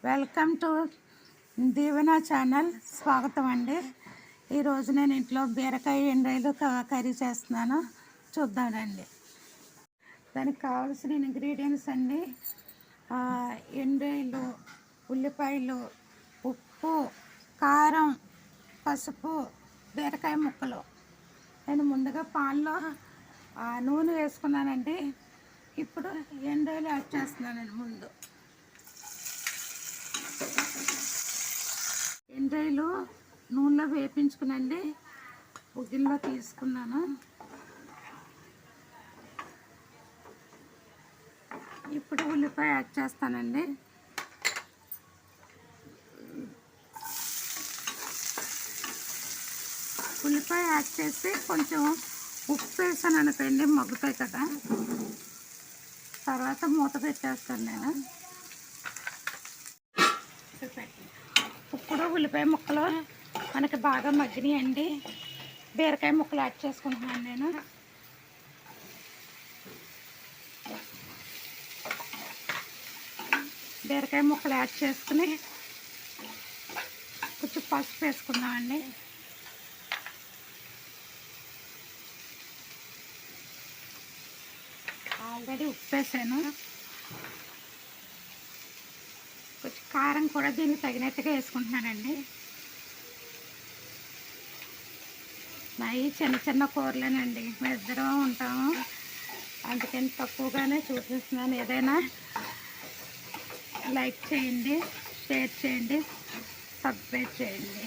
Welcome to Deevena channel. స్వాగతం అండి. ఈరోజు నేను ఇంట్లో బీరకాయ ఎండ్రాయిలు కర్రీ చేస్తున్నాను, చూద్దామండి. దానికి కావాల్సిన ఇంగ్రీడియంట్స్ అండి: ఎండ్రాయిలు, ఉల్లిపాయలు, ఉప్పు, కారం, పసుపు, బీరకాయ ముక్కలు. నేను ముందుగా పాన్లో నూనె వేసుకున్నానండి. ఇప్పుడు ఎండ్రాయిలు యాడ్ చేస్తున్నానండి. ముందు ఎండ్రాయిలు నూనెలో వేపించుకునండి గిన్నెలో తీసుకున్నాను. ఇప్పుడు ఉల్లిపాయ యాడ్ చేస్తానండి. ఉల్లిపాయ యాడ్ చేసి కొంచెం ఉప్పు వేసాను అనుకోండి, మగ్గుతాయి కదా. తర్వాత మూత పెట్టేస్తాను నేను. ఇప్పుడు ఉల్లిపాయ ముక్కలు మనకి బాగా మగ్గినాయండి. బీరకాయ ముక్కలు యాడ్ చేసుకుంటున్నాను నేను. బీరకాయ ముక్కలు యాడ్ చేసుకుని కొంచెం పసుపు వేసుకుందామండి. ఆల్రెడీ ఉప్పు వేసాను. కొంచెం కారం కూడా దీనికి తగినట్టుగా వేసుకుంటున్నానండి. అవి చిన్న చిన్న కూరలేనండి, మేము ఇద్దరం ఉంటాము, అందుకని తక్కువగానే చూపిస్తున్నాను. ఏదైనా లైక్ చేయండి, షేర్ చేయండి, సబ్స్క్రైబ్ చేయండి.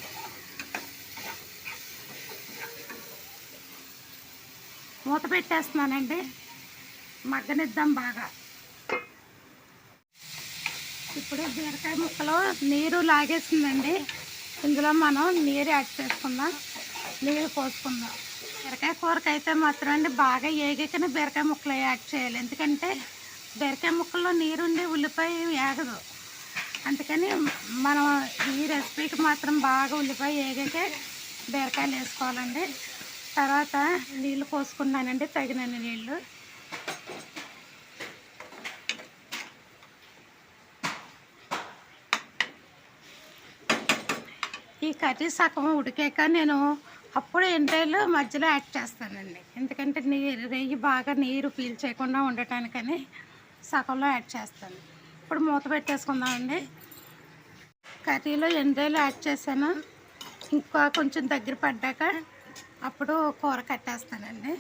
మూత పెట్టేస్తున్నానండి, మగ్గనిద్దాం బాగా. ఇప్పుడు బీరకాయ ముక్కలో నీరు లాగేసిందండి. ఇందులో మనం నీరు యాడ్ చేసుకుందాం, నీరు పోసుకుందాం. బీరకాయ కూరకి అయితే మాత్రం అండి బాగా ఏగికనే బీరకాయ ముక్కలు యాడ్ చేయాలి. ఎందుకంటే బీరకాయ ముక్కల్లో నీరుండి ఉల్లిపాయ వేగదు. అందుకని మనం ఈ రెసిపీకి మాత్రం బాగా ఉల్లిపాయ ఏగాకే బీరకాయలు వేసుకోవాలండి. తర్వాత నీళ్ళు పోసుకున్నానండి, తగినన్ని నీళ్ళు. ఈ కర్రీ సగం ఉడికాక నేను అప్పుడు ఎండ్రాయిలు మధ్యలో యాడ్ చేస్తానండి. ఎందుకంటే నెయ్యి బాగా నీరు పీల్చేయకుండా ఉండటానికని సగంలో యాడ్ చేస్తాను. ఇప్పుడు మూత పెట్టేసుకుందామండి. కర్రీలో ఎండ్రాయిలు యాడ్ చేశాను. ఇంకా కొంచెం దగ్గర పడ్డాక అప్పుడు కూర కట్టేస్తానండి.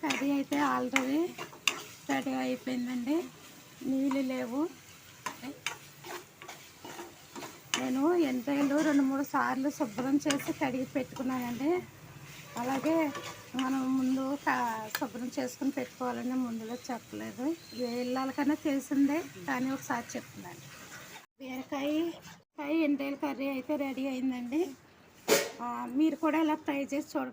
కర్రీ అయితే ఆల్రెడీ రెడీ అయిపోయిందండి. నీళ్ళు లేవు. నేను ఎండ్రాయిలు 2-3 సార్లు శుభ్రం చేసి కడిగి పెట్టుకున్నానండి. అలాగే మనం ముందు శుభ్రం చేసుకుని పెట్టుకోవాలని ముందులో చెప్పలేదు. ఇళ్ళకన్నా తెలిసిందే, కానీ ఒకసారి చెప్తున్నాను. బీరకాయ ఎండ్రాయిల కర్రీ అయితే రెడీ అయిందండి. మీరు కూడా ఇలా ట్రై చేసి చూడండి.